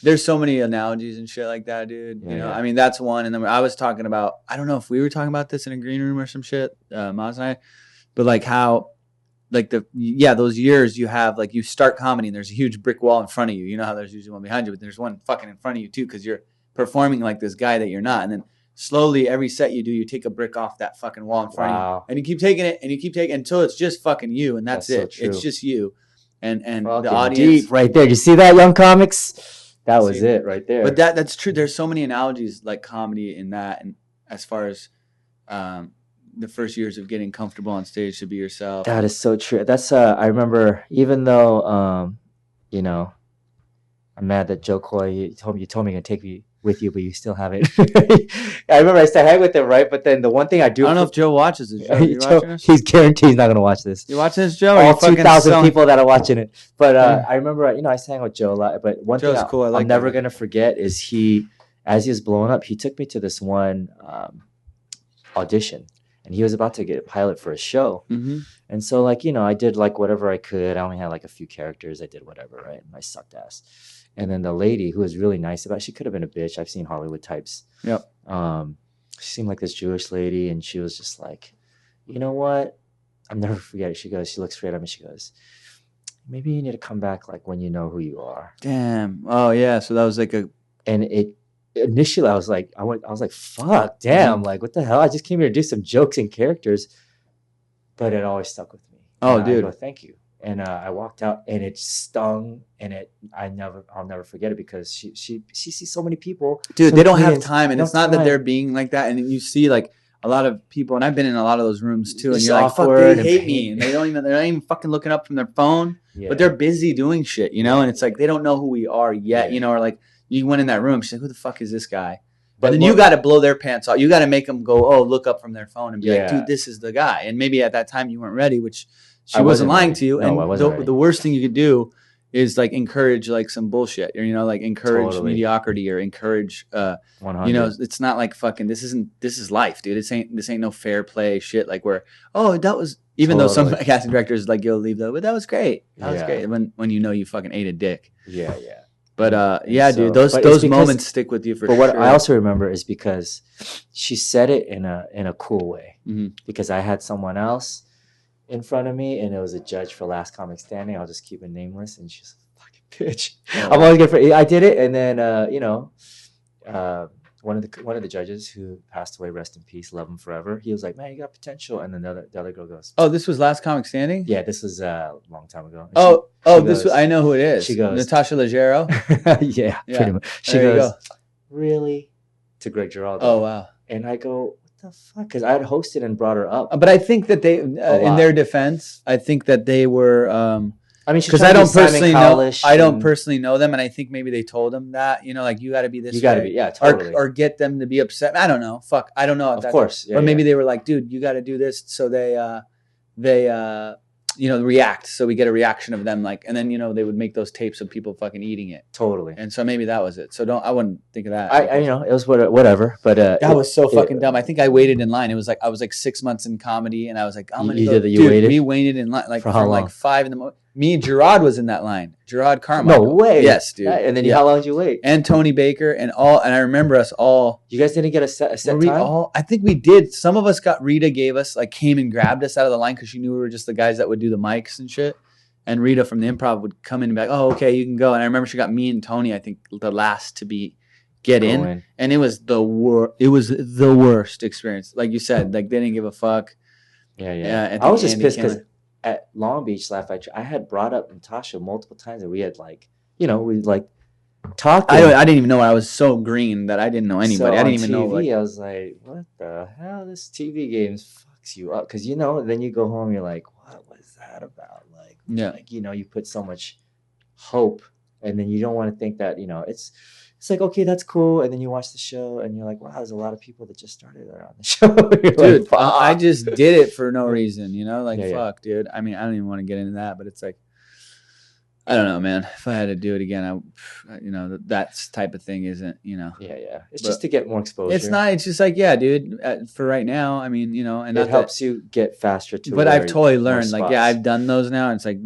There's so many analogies and shit like that, dude. Yeah, You know, yeah. I mean, that's one. And then I was talking about, I don't know if we were talking about this in a green room or some shit, Maz and I, but like how, like those years you have, like you start comedy and there's a huge brick wall in front of you. You know how there's usually one behind you, but there's one fucking in front of you too because you're performing like this guy that you're not. And then slowly every set you do, you take a brick off that fucking wall in front of you. Wow. And you keep taking it and you keep taking it until it's just fucking you. And that's That's so it. true. It's just you. And Fucking the audience. deep right there. You see that, young comics? That was See? it right there. But that's true. There's so many analogies like comedy in that, and as far as the first years of getting comfortable on stage to be yourself. That is so true. That's I remember, even though you know, I'm mad that Joe Coy you told me you're gonna take me with you, but you still haven't. I remember I still hang with him, right? But then the one thing I do, I don't know if Joe watches this. Joe, you watching this? he's guaranteed he's not gonna watch this. You watching this, Joe? Or All you fucking 2,000 selling- people that are watching it. But Yeah. I remember, you know, I sang with Joe a lot. But one Joe's thing cool. I like I'm never that. gonna forget is as he was blowing up, he took me to this one audition, and he was about to get a pilot for a show. Mhm. And so, like, you know, I did like whatever I could. I only had like a few characters. I did whatever, right? And I sucked ass. And then the lady who was really nice about it, she could have been a bitch. I've seen Hollywood types. Yep. She seemed like this Jewish lady, and she was just like, you know what? I'll never forget it. She looks straight at me. She goes, maybe you need to come back like when you know who you are. Damn. Oh yeah. So that was like a. And initially I was like, I was like, fuck, damn, like what the hell? I just came here to do some jokes and characters, but it always stuck with me. Oh, And dude. I go, thank you. And I walked out, and it stung, and I'll never forget it because she sees so many people. Dude, so they don't have comedians, time, and no it's not that time. they're being like that. And you see like a lot of people, and I've been in a lot of those rooms too, and It's you're like, fuck, awkward they and hate me, pain. and they're not even fucking looking up from their phone. Yeah. But they're busy doing shit, you know? And it's like, they don't know who we are yet, Yeah. you know? Or like, you went in that room, she's like, who the fuck is this guy? But And then you got to blow their pants off. You got to make them go, oh, look up from their phone and be like, Yeah. dude, this is the guy. And maybe at that time you weren't ready, which she I wasn't wasn't lying ready. to you. No, I And wasn't ready. the worst thing you could do is like encourage like some bullshit, or, you know, like encourage Totally. mediocrity, or encourage, 100. you know, it's not like fucking, this is life, dude. This ain't no fair play shit. Like where, oh, that was, even though some Totally. casting directors like, you'll leave though, but that was great. That was Yeah. great. When you know you fucking ate a dick. yeah. But And yeah, so- dude, those but it's those because- moments stick with you for But sure. what I also remember is because she said it in a cool way. Mhm. Because I had someone else in front of me, and it was a judge for Last Comic Standing. I'll just keep it nameless, and she's a fucking bitch. Oh, I'm always gonna. I did it, and then you know, one of the judges who passed away, rest in peace, love him forever. He was like, "Man, you got potential," and then the other girl goes, Oh, this was Last Comic Standing? "Yeah, this was a long time ago." And Oh, she this goes- I know who it is. she goes- Natasha Leggero. yeah, Yeah. pretty much. She There you goes, go. "Really?" To Greg Giraldo. Oh wow. And I go, "What the fuck?" Because I had hosted and brought her up. But I think that they, in lot. their defense, I think that they were, I mean, she's because trying I to don't be Simon personally know, Cowlish I don't and personally know them, and I think maybe they told them that, you know, like you got to be this. You got to way, be, yeah, totally. or get them to be upset. I don't know. Fuck, I don't know. Of course, yeah, or maybe yeah. they were like, dude, you got to do this, so they, react. So we get a reaction of them, like, and then they would make those tapes of people fucking eating it. Totally. And so maybe that was it. So I wouldn't think of that. I it was whatever. But that was so fucking dumb. I think I waited in line. It was like I was like 6 months in comedy, and I was like, I'm gonna go. You waited? We waited in line like for how long? like 5 in the morning. Me and Gerard was in that line. Gerard Carmichael. No way. Yes, dude. And then how long did you wait? And Tony Baker and I remember us all. You guys didn't get a set time? I think we did. Some of us Rita gave us, like, came and grabbed us out of the line because she knew we were just the guys that would do the mics and shit. And Rita from the Improv would come in and be like, oh, okay, you can go. And I remember she got me and Tony, I think, the last to get in. And it was the worst experience. Like you said, like, they didn't give a fuck. Yeah. I was just pissed because at Long Beach Laugh Factory, I had brought up Natasha multiple times, and we had we like talked. I didn't even know. I was so green that I didn't know anybody. So I didn't even TV, know. Like, I was like, what the hell? This TV game fucks you up because then you go home, you're like, what was that about? Like, you put so much hope, and then you don't want to think that it's like, okay, that's cool. And then you watch the show and you're like, wow, there's a lot of people that just started on the show. Dude, like, I just did it for no reason, fuck, dude. I mean, I don't even want to get into that, but it's like, I don't know, man. If I had to do it again, that type of thing isn't, Yeah. It's just to get more exposure. It's not, it's just like, yeah, dude, for right now, I mean, and it helps you get faster to But I've totally learned, like, I've done those now. And it's like,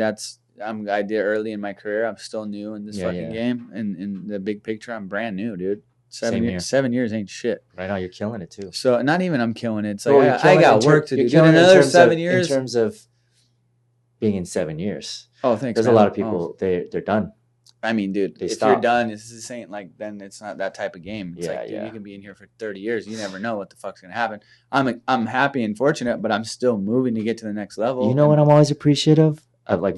I did early in my career. I'm still new in this fucking game. And in the big picture, I'm brand new, dude. 7 years ain't shit. Right now, you're killing it too. So not even I'm killing it. It's like I got work to do. In another 7 years. In terms of being in 7 years. Oh, thanks. There's a lot of people. They're done. I mean, dude, if you're done, this ain't like, then it's not that type of game. It's like, dude, you can be in here for 30 years. You never know what the fuck's gonna happen. I'm happy and fortunate, but I'm still moving to get to the next level. You know what I'm always appreciative of, like,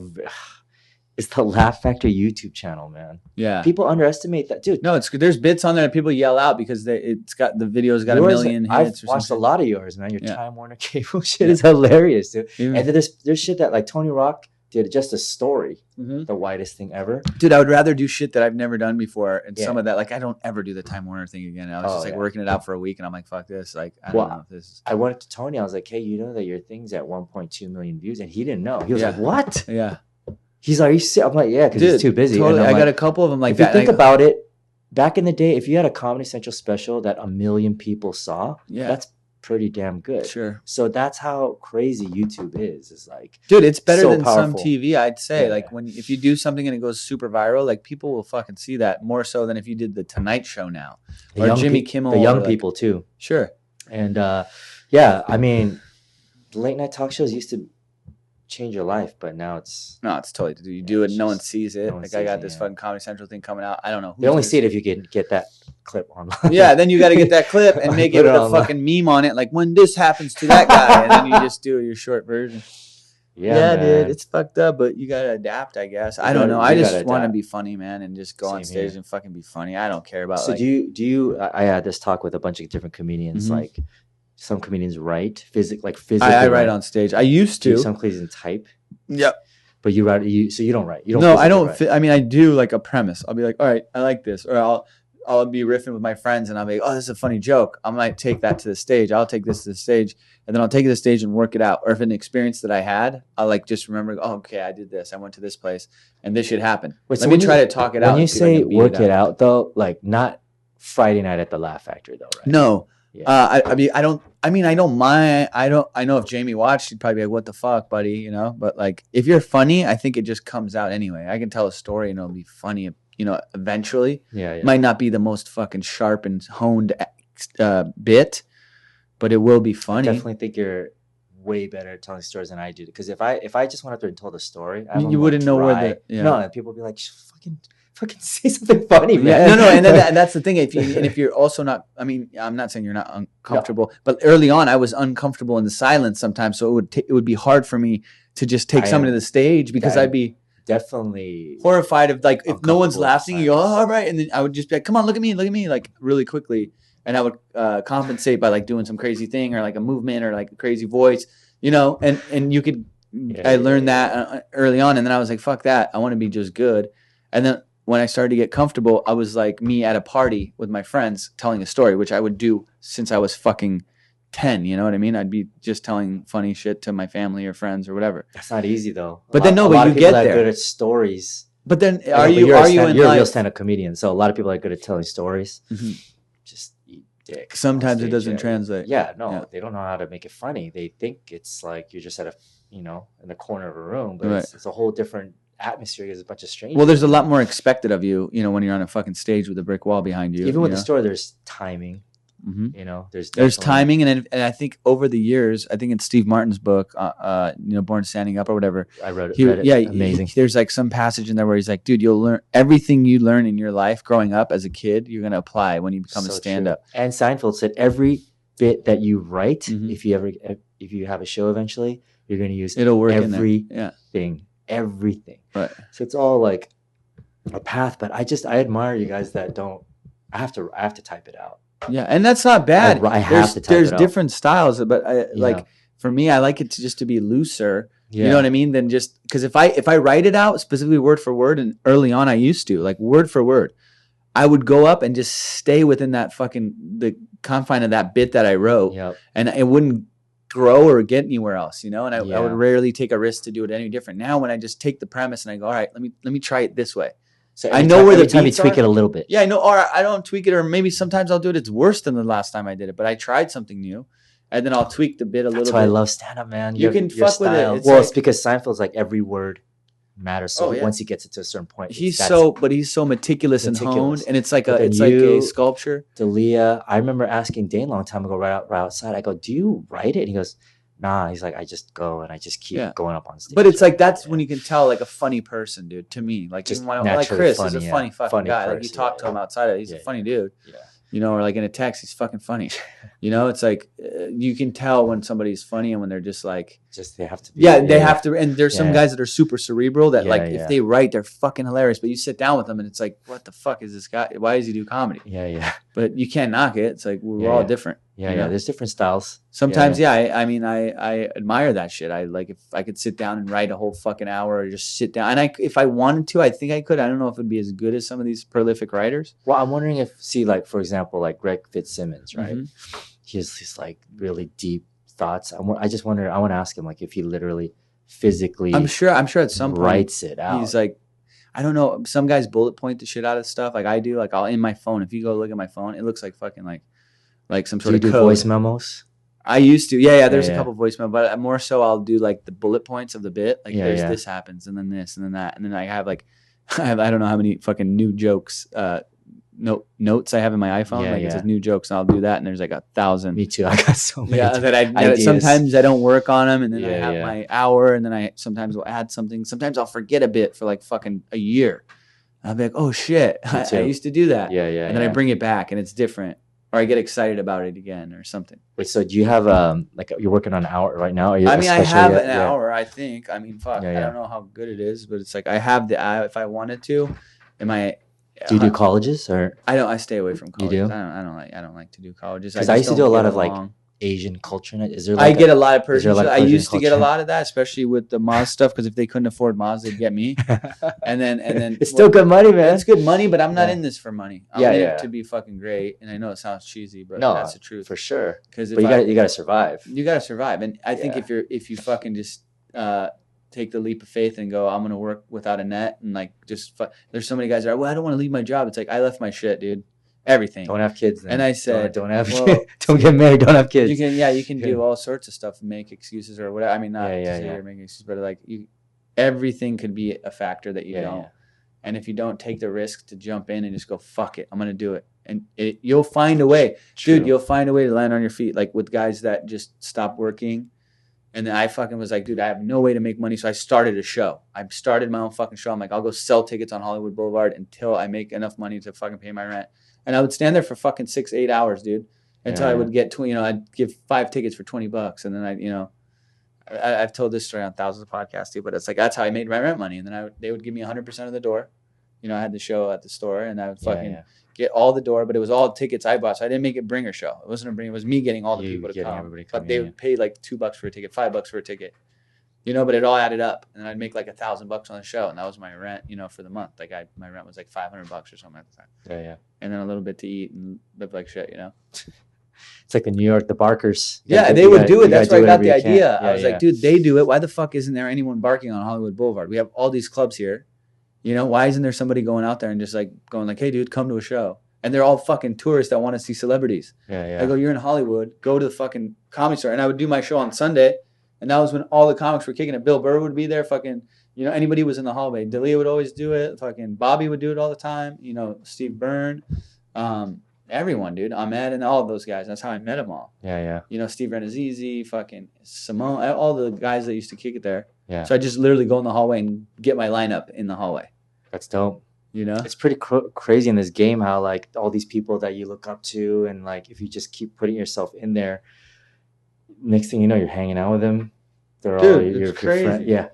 it's the Laugh Factory YouTube channel, man. Yeah, people underestimate that, dude. No, it's there's bits on there that people yell out because it's got the video's got yours, 1 million hits. I've watched a lot of yours, man. Your Time Warner Cable shit is hilarious, dude. And then there's shit that, like, Tony Rock did, just a story, the whitest thing ever. Dude, I would rather do shit that I've never done before, and some of that, like, I don't ever do the Time Warner thing again. I was just like working it out for a week, and I'm like, fuck this. Like, I don't know if this is... I went to Tony. I was like, hey, you know that your thing's at 1.2 million views, and he didn't know. He was like, what? Yeah. He's like, I'm like, yeah, because he's too busy. Totally. I got a couple of them like that. If you think about it, back in the day, if you had a Comedy Central special that 1 million people saw, that's pretty damn good. Sure. So that's how crazy YouTube is. It's like, dude, it's better than powerful. Some TV, I'd say. Like, if you do something and it goes super viral, like, people will fucking see that more so than if you did the Tonight Show now or Jimmy Kimmel. The young people too. Sure. And I mean, late night talk shows used to change your life, but now it's totally, you do it, no one sees it. Like, I got this fucking Comedy Central thing coming out. I don't know. They only see it if you can get that clip online. Yeah, then you got to get that clip and make it a fucking meme on it, like, when this happens to that guy, and then you just do your short version. Yeah, dude, it's fucked up, but you gotta adapt, I guess. I don't know. I just want to be funny, man, and just go on stage and fucking be funny. I don't care about. So like, do you? I had this talk with a bunch of different comedians, like. Some comedians write physically. I write on stage. I used to. Some comedians type. Yep. But you write. So you don't write. You don't. No, I don't. I mean, I do, like, a premise. I'll be like, all right, I like this, or I'll be riffing with my friends, and I'll be like, oh, this is a funny joke. I might take that to the stage. I'll take this to the stage, and then I'll take it to the stage and work it out. Or if an experience that I had, I'll, like, just remember, oh, okay, I did this. I went to this place, and this should happen. Let me try to talk it out. When you say work it out, though, like, not Friday night at the Laugh Factory, though, right? No. Yeah. I don't mind. I know if Jamie watched, she'd probably be like, what the fuck, buddy, but, like, if you're funny, I think it just comes out anyway. I can tell a story and it'll be funny, eventually. Yeah. Might not be the most fucking sharp and honed bit, but it will be funny. I definitely think you're way better at telling stories than I do, because if I just went up there and told a story, you wouldn't know where no, people would be like, fucking say something funny, man. Yeah, no, and that's the thing. If you're also not, I mean, I'm not saying you're not uncomfortable, but early on I was uncomfortable in the silence sometimes, so it would be hard for me to just take someone to the stage, because I'd be definitely horrified of, like, if no one's laughing, you go, oh, all right, and then I would just be like, come on, look at me, like, really quickly, and I would compensate by, like, doing some crazy thing or, like, a movement or, like, a crazy voice, and you could. I learned that early on, and then I was like, fuck that, I want to be just good, and then. When I started to get comfortable, I was like me at a party with my friends telling a story, which I would do since I was fucking 10. You know what I mean? I'd be just telling funny shit to my family or friends or whatever. That's not easy though. But then no, a but lot you of people get that are there. good at stories. But then I know, but you're in you're a real life? stand-up comedian, so a lot of people are good at telling stories. Just eat dick. on Sometimes it stage, doesn't yeah. translate. Yeah, no, Yeah. they don't know how to make it funny. They think it's like you're just at a, in the corner of a room, but Right. it's a whole different atmosphere. There's a bunch of strangers. Well, there's a lot more expected of you, when you're on a fucking stage with a brick wall behind you. Even with you the know? story, there's timing. Mhm. There's There's definitely- timing, and I think over the years, I think in Steve Martin's book, Born Standing Up or whatever. I read it. Yeah, Amazing. There's like some passage in there where he's like, dude, you'll learn everything you learn in your life growing up as a kid. You're gonna apply when you become a So stand-up. true. And Seinfeld said every bit that you write, Mhm. if you have a show eventually, you're going to use It'll work in there. everything, everything. Right. So it's all like a path. But I admire you guys that don't. I have to type it out. Yeah, and that's not bad. I have to type There's it out. different styles, but Yeah. for me, I like it to be looser. Yeah. You know what I mean? Than just because if I write it out specifically word for word, and early on I used to like word for word, I would go up and just stay within that the confine of that bit that I wrote, Yep. and it wouldn't grow or get anywhere else. And I Yeah. would rarely take a risk to do it any different. Now when I just take the premise and I go, all right, let me try it this way. So I know where the every time you beats tweak are. it a little bit. Yeah, I know, or I don't tweak it, or maybe sometimes I'll do it. It's worse than the last time I did it, but I tried something new, and then I'll tweak the bit a That's little why I bit. love stand up, man. You can fuck with it. style. It's Well, like- it's because Seinfeld's like every word matters. So Oh, yeah. once he gets it to a certain point, He's that's so meticulous and honed, Meticulous. and it's like But then it's like a you- sculpture. Dalia. I remember asking Dane a long time ago, right outside. I go, "Do you write it?" And he goes, "Nah." He's like, "I just go and I just keep Yeah. going up on stage." But it's like that's Yeah. when you can tell like a funny person, dude. To me, like Just even when like naturally Chris funny, is a yeah. funny fucking Funny guy. Like you person, talk yeah, to him outside of it, he's Yeah, a funny dude. Yeah. Or like in a text, he's fucking funny. It's like you can tell when somebody's funny and when they're just like. Just they have to. Be, Yeah, they have to. And there's some Yeah. guys that are super cerebral that Yeah, like yeah. if they write, they're fucking hilarious. But you sit down with them and it's like, what the fuck is this guy? Why does he do comedy? Yeah. But you can't knock it. It's like we're Yeah, all yeah. different. Yeah. You know? There's different styles. Sometimes, I mean, I admire that shit. I like if I could sit down and write a whole fucking hour or just sit down. And if I wanted to, I think I could. I don't know if it'd be as good as some of these prolific writers. Well, I'm wondering if, like for example, like Greg Fitzsimmons, right? Mhm. He has these like really deep thoughts. I just wonder. I want to ask him like if he literally, physically, I'm sure at some point writes it out. he's like, I don't know. Some guys bullet point the shit out of stuff like I do. Like I'll in my phone. If you go look at my phone, it looks like fucking like some do sort you of do code. voice memos? I used to. Yeah. There's Yeah, a yeah. couple voicemail, but more so I'll do like the bullet points of the bit. Like Yeah, there's yeah. this happens and then this and then that. And then I have like, I don't know how many fucking new jokes, notes I have in my iPhone. Yeah, Like it yeah. says new jokes and I'll do that. And there's like 1,000. Me too. I got so many. Yeah, that ideas. sometimes I don't work on them, and then I Yeah, have yeah. my hour, and then I sometimes will add something. Sometimes I'll forget a bit for like fucking a year. I'll be like, oh shit, Me I too. used to do that, Yeah. and then I bring it back, and it's different, or I get excited about it again, or something. Wait, so do you have like you're working on an hour right now? Are you I mean, I especially have at- an yeah. hour. I think. I mean, fuck, Yeah, I yeah. don't know how good it is, but it's like I have if I wanted to, am I? Do you do colleges or I don't. I stay away from You colleges. do? I don't like to do colleges. because I just used to don't do a lot get of like along. Asian culture in it? Is there I like get a lot of is there Persian. a lot of I Persian used to get a culture? lot of that, especially with the Moz stuff, because if they couldn't afford Moz, they'd get me. And then it's still good money, man. It's good money, but I'm not Yeah. in this for money. I'm Yeah, in yeah. it to be fucking great. And I know it sounds cheesy, but No, that's the truth. for sure. Because But you got to survive. you gotta survive. And I think Yeah. if you fucking just take the leap of faith and go, I'm gonna work without a net and like just there's so many guys that are, well, I don't want to leave my job. It's like I left my shit, dude. Everything. Don't have kids. Then. And I said, don't have well, don't get married. Don't have kids. you can Yeah. do all sorts of stuff, make excuses or whatever. I mean, not Yeah, to yeah, say yeah. you're making excuses, but like everything could be a factor that you Yeah, don't. yeah. And if you don't take the risk to jump in and just go, fuck it, I'm gonna do it, and you'll find a way, True. dude. You'll find a way to land on your feet. Like with guys that just stop working, and then I fucking was like, dude, I have no way to make money, so I started a show. I started my own fucking show. I'm like, I'll go sell tickets on Hollywood Boulevard until I make enough money to fucking pay my rent. And I would stand there for fucking 6-8 hours, dude, until Yeah, I yeah. would get I'd give 5 tickets for $20, and then I've told this story on thousands of podcasts too, but it's like that's how I made my rent money. And then they would give me 100% of the door. I had the show at the store, and I would fucking Yeah. get all the door, but it was all tickets I bought, so I didn't make it bringer show. It wasn't a bringer; it was me getting all the You people to getting come. everybody But coming they in, would pay like $2 for a ticket, $5 for a ticket. But it all added up, and then I'd make like $1,000 on the show, and that was my rent, for the month. Like my rent was like $500 or something like that, Yeah, yeah. and then a little bit to eat and live like shit, It's like the New York, the Barkers. Yeah, You they gotta- would you do it. gotta That's where I got whatever the you can. idea. Yeah, I was like, dude, they do it. Why the fuck isn't there anyone barking on Hollywood Boulevard? We have all these clubs here. You know, why isn't there somebody going out there and just like going like, hey, dude, come to a show? And they're all fucking tourists that want to see celebrities. Yeah. I go, you're in Hollywood. Go to the fucking Comedy Store. And I would do my show on Sunday. And that was when all the comics were kicking it. Bill Burr would be there. Fucking, you know, anybody was in the hallway. D'Elia would always do it. Fucking Bobby would do it all the time. You know, Steve Byrne. Everyone, dude. Ahmed and all of those guys. That's how I met them all. Yeah. You know, Steve Renazizi, fucking Simone, all the guys that used to kick it there. Yeah. So I just literally go in the hallway and get my lineup in the hallway. That's dope. You know? It's pretty crazy in this game how like all these people that you look up to, and like if you just keep putting yourself in there, next thing you know, you're hanging out with them. They're Dude, all it's your crazy. friend. Yeah,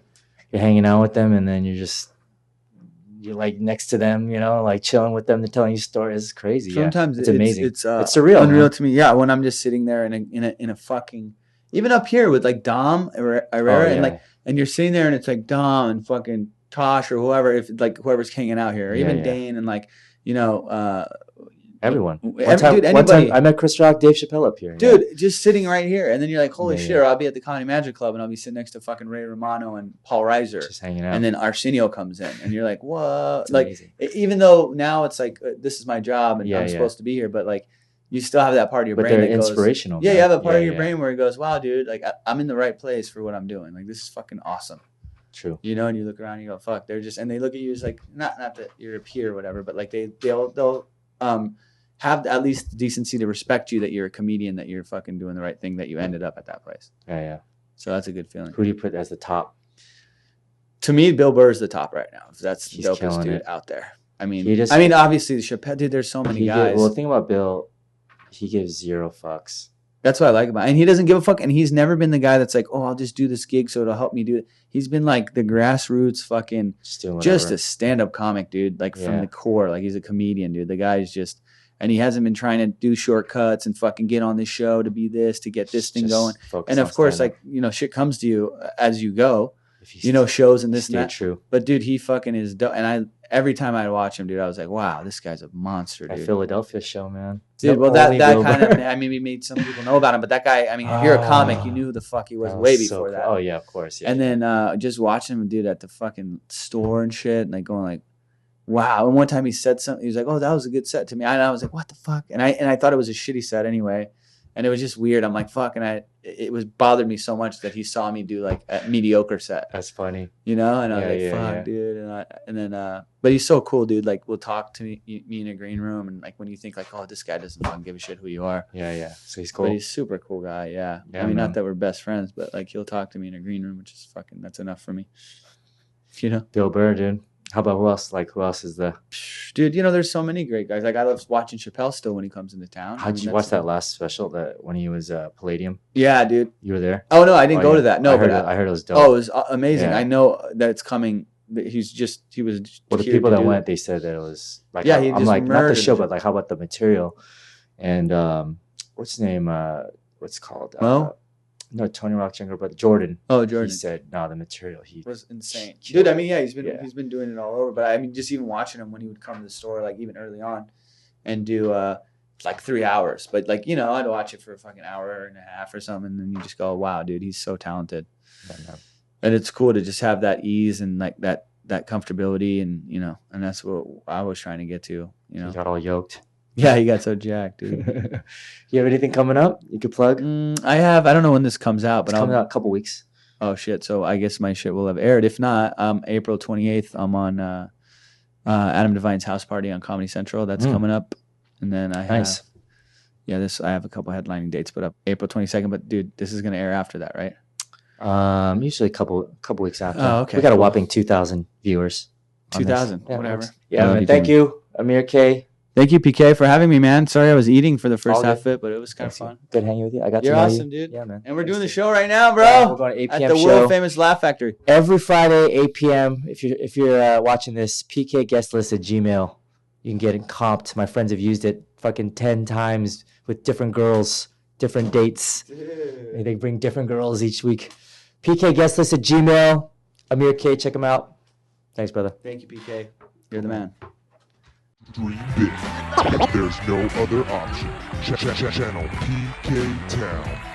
you're hanging out with them, and then you're like next to them, you know, like chilling with them. They're telling you stories. It's crazy. Sometimes it's amazing. It's surreal. unreal man. to me. Yeah, when I'm just sitting there in a fucking, even up here with like Dom Herrera and like, and you're sitting there and it's like Dom and fucking Tosh or whoever, if like whoever's hanging out here, or even Dane and like, you know, everyone. dude, One time anybody. I met Chris Rock, Dave Chappelle up here. Dude, just sitting right here. And then you're like, holy Yeah, shit, yeah. or I'll be at the Comedy Magic Club and I'll be sitting next to fucking Ray Romano and Paul Reiser. Just hanging out. And then Arsenio comes in and you're like, what? It's Like, amazing. even though now it's like, this is my job and I'm supposed to be here, but like, you still have that part of your But brain they're that goes, inspirational. yeah, man. you have a part of your brain where it goes, wow, dude, like I'm in the right place for what I'm doing. Like, this is fucking awesome. True. You know, and you look around and you go, fuck, they're just, and they look at you as like, not that you're a peer or whatever, but like they'll have at least the decency to respect you that you're a comedian, that you're fucking doing the right thing, that you ended up at that place. Yeah. So that's a good feeling. Who do you put as the top? To me, Bill Burr is the top right now. That's the He's dopest killing dude it. out there. I mean, obviously the Chappelle, dude, there's so many guys. Well, the thing about Bill, he gives zero fucks. That's what I like about him. And he doesn't give a fuck. And he's never been the guy that's like, oh, I'll just do this gig so it'll help me do it. He's been like the grassroots fucking, just a stand-up comic, dude. Like from the core. Like he's a comedian, dude. The guy's just, and he hasn't been trying to do shortcuts and fucking get on this show to be this, to get this thing going. And of course, like, you know, shit comes to you as you go, you know, shows and this and that. True. But dude, he fucking is dope. And every time I'd watch him, dude, I was like, wow, this guy's a monster, dude. That Philadelphia show, man. Dude, well, that kind of, I mean, we made some people know about him, but that guy, I mean, if you're a comic, you knew who the fuck he was way before that. Oh, yeah, of course. Yeah, and then just watching him, dude, at the fucking store and shit, and like going like, wow. And one time he said something, he was like, oh, that was a good set to me. And I was like, what the fuck? And I thought it was a shitty set anyway. And it was just weird. I'm like, fuck. And it was bothered me so much that he saw me do like a mediocre set. That's funny. You know? And I was like, fuck, dude. And then, but he's so cool, dude. Like, we'll talk to me in a green room. And like, when you think like, oh, this guy doesn't fucking give a shit who you are. Yeah. So he's cool. But he's a super cool guy. Yeah. I mean, not that we're best friends, but like, he'll talk to me in a green room, which is fucking, that's enough for me. You know? Bill Burr, dude. How about who else? Like, who else is the... Dude, you know, there's so many great guys. Like, I love watching Chappelle still when he comes into town. How'd you watch that last special that when he was Palladium? Yeah, dude. You were there? Oh, no, I didn't go to that. No, I heard it was dope. Oh, it was amazing. Yeah. I know that it's coming. He was... Well, the people that went, they said that it was... like, yeah, I'm like, not the show, but like, how about the material? And what's his name? What's it called? Mo? No, Tony Rock's younger brother, Jordan. Oh, Jordan. He said, no, the material. He was insane. Dude, I mean, yeah, he's been doing it all over. But I mean, just even watching him when he would come to the store, like even early on, and do like 3 hours. But like, you know, I'd watch it for a fucking hour and a half or something, and then you just go, wow, dude, he's so talented. Yeah. And it's cool to just have that ease and like that comfortability, and you know, and that's what I was trying to get to. You know, he got all yoked. Yeah, he got so jacked, dude. You have anything coming up you could plug? I don't know when this comes out, but it's coming out in a couple weeks. Oh shit! So I guess my shit will have aired. If not, April 28th, I'm on Adam Devine's house party on Comedy Central. That's coming up, and then I have a couple headlining dates put up April 22nd. But dude, this is gonna air after that, right? Usually a couple weeks after. Oh, okay. We got a whopping 2,000 viewers. 2,000, yeah, whatever. Yeah, man. Thank you, Amir K. Thank you, PK, for having me, man. Sorry I was eating for the first half of it, but it was kind of fun. Good hanging with you. I got You're to know awesome, you. dude. Yeah, man. And we're doing the show right now, bro. Yeah, we're going to 8 p.m. at the world famous Laugh Factory. Every Friday, 8 p.m. If you're watching this, PK guest list at Gmail. You can get it comped. My friends have used it fucking 10 times with different girls, different dates. They bring different girls each week. PK guest list at Gmail. Amir K, check him out. Thanks, brother. Thank you, PK. You're the man. Dream big. There's no other option. Channel PK Town.